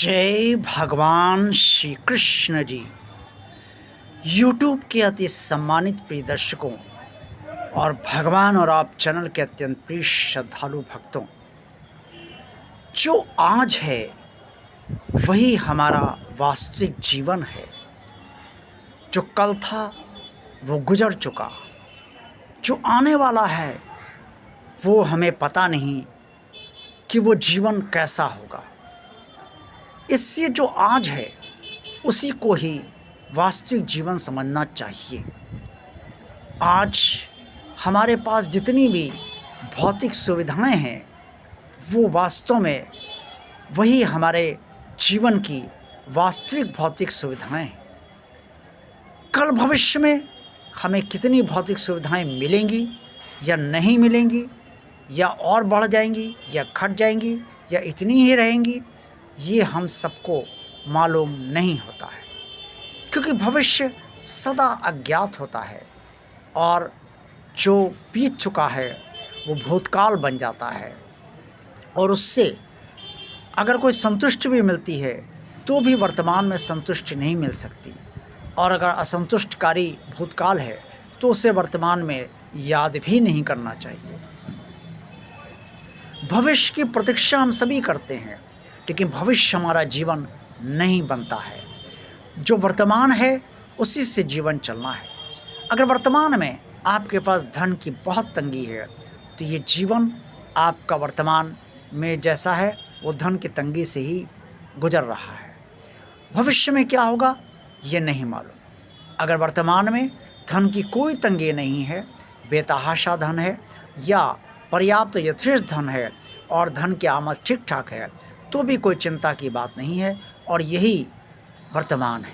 जय भगवान श्री कृष्ण जी। यूट्यूब के अति सम्मानित प्रिय दर्शकों और भगवान और आप चैनल के अत्यंत प्रिय श्रद्धालु भक्तों, जो आज है वही हमारा वास्तविक जीवन है। जो कल था वो गुजर चुका, जो आने वाला है वो हमें पता नहीं कि वो जीवन कैसा होगा। इससे जो आज है उसी को ही वास्तविक जीवन समझना चाहिए। आज हमारे पास जितनी भी भौतिक सुविधाएं हैं वो वास्तव में वही हमारे जीवन की वास्तविक भौतिक सुविधाएं हैं। कल भविष्य में हमें कितनी भौतिक सुविधाएं मिलेंगी या नहीं मिलेंगी, या और बढ़ जाएंगी या घट जाएंगी या इतनी ही रहेंगी, ये हम सबको मालूम नहीं होता है, क्योंकि भविष्य सदा अज्ञात होता है और जो बीत चुका है वो भूतकाल बन जाता है। और उससे अगर कोई संतुष्टि भी मिलती है तो भी वर्तमान में संतुष्टि नहीं मिल सकती, और अगर असंतुष्टकारी भूतकाल है तो उसे वर्तमान में याद भी नहीं करना चाहिए। भविष्य की प्रतीक्षा हम सभी करते हैं, लेकिन भविष्य हमारा जीवन नहीं बनता है। जो वर्तमान है उसी से जीवन चलना है। अगर वर्तमान में आपके पास धन की बहुत तंगी है तो ये जीवन आपका वर्तमान में जैसा है वो धन की तंगी से ही गुजर रहा है। भविष्य में क्या होगा ये नहीं मालूम। अगर वर्तमान में धन की कोई तंगी नहीं है, बेतहाशा धन है या पर्याप्त यथेष्ट धन है और धन की आमद ठीक ठाक है, तो भी कोई चिंता की बात नहीं है, और यही वर्तमान है।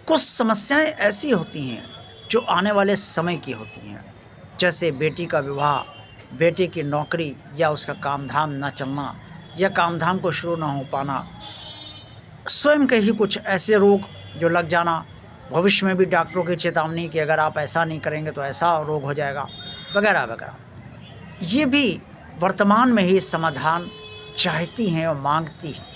कुछ समस्याएं ऐसी होती हैं जो आने वाले समय की होती हैं, जैसे बेटी का विवाह, बेटे की नौकरी या उसका काम धाम न चलना या काम धाम को शुरू न हो पाना, स्वयं के ही कुछ ऐसे रोग जो लग जाना, भविष्य में भी डॉक्टरों की चेतावनी कि अगर आप ऐसा नहीं करेंगे तो ऐसा रोग हो जाएगा, वगैरह वगैरह। ये भी वर्तमान में ही समाधान चाहती हैं और मांगती हैं।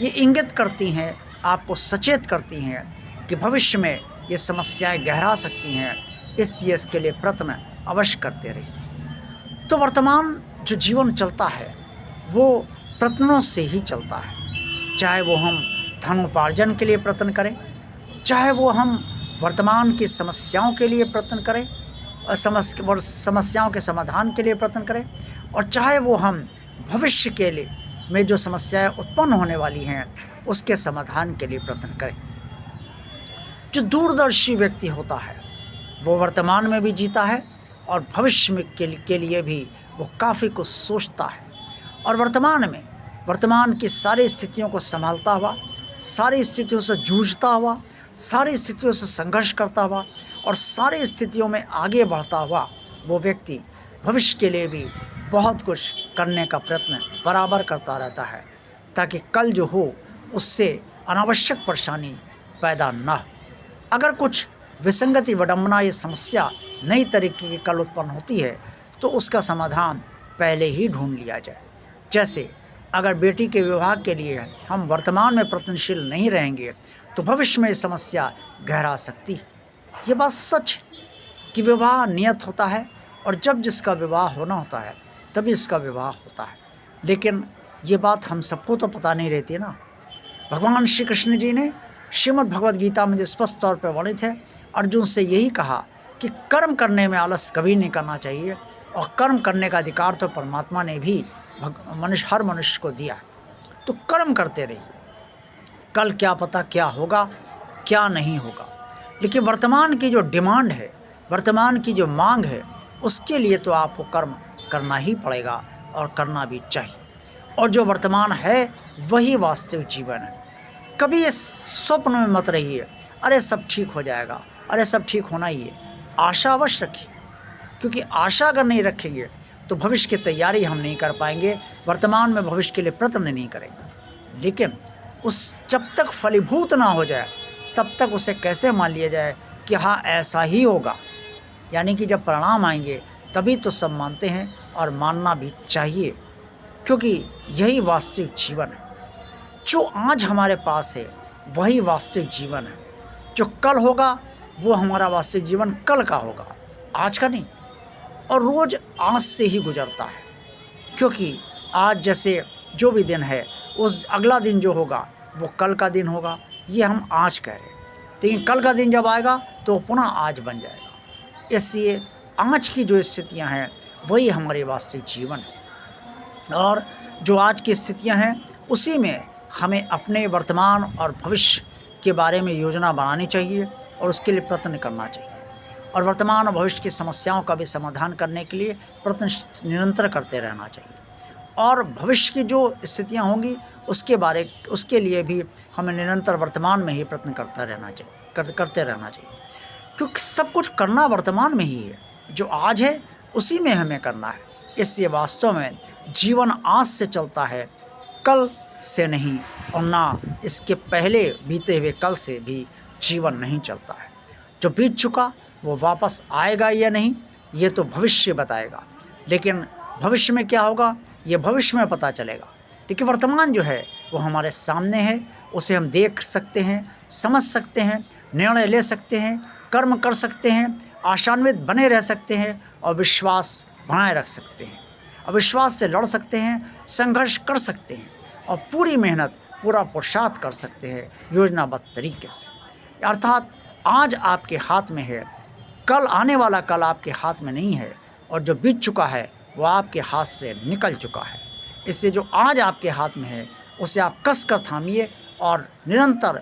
ये इंगित करती हैं, आपको सचेत करती हैं कि भविष्य में ये समस्याएं गहरा सकती हैं, इसलिए इसके लिए प्रयत्न अवश्य करते रहिए। तो वर्तमान जो जीवन चलता है वो प्रयत्नों से ही चलता है, चाहे वो हम धनोपार्जन के लिए प्रयत्न करें, चाहे वो हम वर्तमान की समस्याओं के लिए प्रयत्न करें और समस्याओं के समाधान के लिए प्रयत्न करें, और चाहे वो हम भविष्य के लिए में जो समस्याएं उत्पन्न होने वाली हैं उसके समाधान के लिए प्रयत्न करें। जो दूरदर्शी व्यक्ति होता है वो वर्तमान में भी जीता है और भविष्य में के लिए भी वो काफ़ी कुछ सोचता है, और वर्तमान की सारी स्थितियों को संभालता हुआ, सारी स्थितियों से जूझता हुआ, सारी स्थितियों से संघर्ष करता हुआ और सारी स्थितियों में आगे बढ़ता हुआ वो व्यक्ति भविष्य के लिए भी बहुत कुछ करने का प्रयत्न बराबर करता रहता है, ताकि कल जो हो उससे अनावश्यक परेशानी पैदा ना हो। अगर कुछ विसंगति, विडंबना, ये समस्या नई तरीके की कल उत्पन्न होती है तो उसका समाधान पहले ही ढूंढ लिया जाए। जैसे अगर बेटी के विवाह के लिए हम वर्तमान में प्रयत्नशील नहीं रहेंगे तो भविष्य में ये समस्या गहरा सकती है। ये बात सच कि विवाह नियत होता है और जब जिसका विवाह होना होता है तभी इसका विवाह होता है, लेकिन ये बात हम सबको तो पता नहीं रहती ना। भगवान श्री कृष्ण जी ने श्रीमद् भगवद गीता में जो स्पष्ट तौर पर वर्णित है, अर्जुन से यही कहा कि कर्म करने में आलस कभी नहीं करना चाहिए, और कर्म करने का अधिकार तो परमात्मा ने भी हर मनुष्य को दिया है। तो कर्म करते रहिए, कल क्या पता क्या होगा क्या नहीं होगा, लेकिन वर्तमान की जो डिमांड है, वर्तमान की जो मांग है, उसके लिए तो आपको कर्म करना ही पड़ेगा और करना भी चाहिए। और जो वर्तमान है वही वास्तविक जीवन है। कभी ये स्वप्न में मत रहिए अरे सब ठीक हो जाएगा, अरे सब ठीक होना ही है। आशा अवश्य रखिए, क्योंकि आशा अगर नहीं रखेंगे तो भविष्य की तैयारी हम नहीं कर पाएंगे, वर्तमान में भविष्य के लिए प्रयत्न नहीं करेंगे। लेकिन उस जब तक फलीभूत ना हो जाए तब तक उसे कैसे मान लिया जाए कि हाँ ऐसा ही होगा। यानी कि जब परिणाम आएंगे तभी तो सब मानते हैं, और मानना भी चाहिए, क्योंकि यही वास्तविक जीवन है। जो आज हमारे पास है वही वास्तविक जीवन है। जो कल होगा वो हमारा वास्तविक जीवन कल का होगा, आज का नहीं। और रोज़ आज से ही गुजरता है, क्योंकि आज जैसे जो भी दिन है उस अगला दिन जो होगा वो कल का दिन होगा, ये हम आज कह रहे हैं। लेकिन कल का दिन जब आएगा तो पुनः आज बन जाएगा। इसलिए आज की जो स्थितियां हैं वही हमारी वास्तविक जीवन है, और जो आज की स्थितियां हैं उसी में हमें अपने वर्तमान और भविष्य के बारे में योजना बनानी चाहिए और उसके लिए प्रयत्न करना चाहिए। और वर्तमान और भविष्य की समस्याओं का भी समाधान करने के लिए प्रयत्न निरंतर करते रहना चाहिए। और भविष्य की जो स्थितियां होंगी उसके लिए भी हमें निरंतर वर्तमान में ही प्रयत्न करते रहना चाहिए, क्योंकि सब कुछ करना वर्तमान में ही है। जो आज है उसी में हमें करना है। इसलिए वास्तव में जीवन आज से चलता है, कल से नहीं, और ना इसके पहले बीते हुए कल से भी जीवन नहीं चलता है। जो बीत चुका वो वापस आएगा या नहीं ये तो भविष्य बताएगा, लेकिन भविष्य में क्या होगा ये भविष्य में पता चलेगा। लेकिन वर्तमान जो है वो हमारे सामने है, उसे हम देख सकते हैं, समझ सकते हैं, निर्णय ले सकते हैं, कर्म कर सकते हैं, आशान्वित बने रह सकते हैं और विश्वास बनाए रख सकते हैं। और विश्वास से लड़ सकते हैं, संघर्ष कर सकते हैं और पूरी मेहनत, पूरा पुरुषार्थ कर सकते हैं योजनाबद्ध तरीके से। अर्थात आज आपके हाथ में है, कल आने वाला कल आपके हाथ में नहीं है, और जो बीत चुका है वो आपके हाथ से निकल चुका है। इससे जो आज आपके हाथ में है उसे आप कस कर थामिए और निरंतर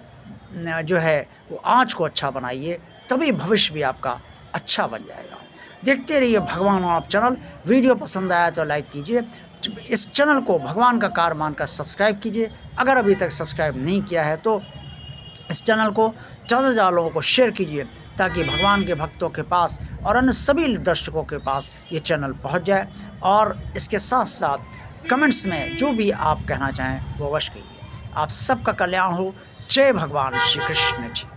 जो है वो आज को अच्छा बनाइए, तभी भविष्य भी आपका अच्छा बन जाएगा। देखते रहिए भगवान आप चैनल। वीडियो पसंद आया तो लाइक कीजिए, इस चैनल को भगवान का कार्य मानकर सब्सक्राइब कीजिए। अगर अभी तक सब्सक्राइब नहीं किया है तो इस चैनल को ज़्यादा से ज़्यादा लोगों को शेयर कीजिए, ताकि भगवान के भक्तों के पास और अन्य सभी दर्शकों के पास ये चैनल पहुंच जाए। और इसके साथ साथ कमेंट्स में जो भी आप कहना चाहें वो अवश्य कहिए। आप सबका कल्याण हो। जय भगवान श्री कृष्ण जी।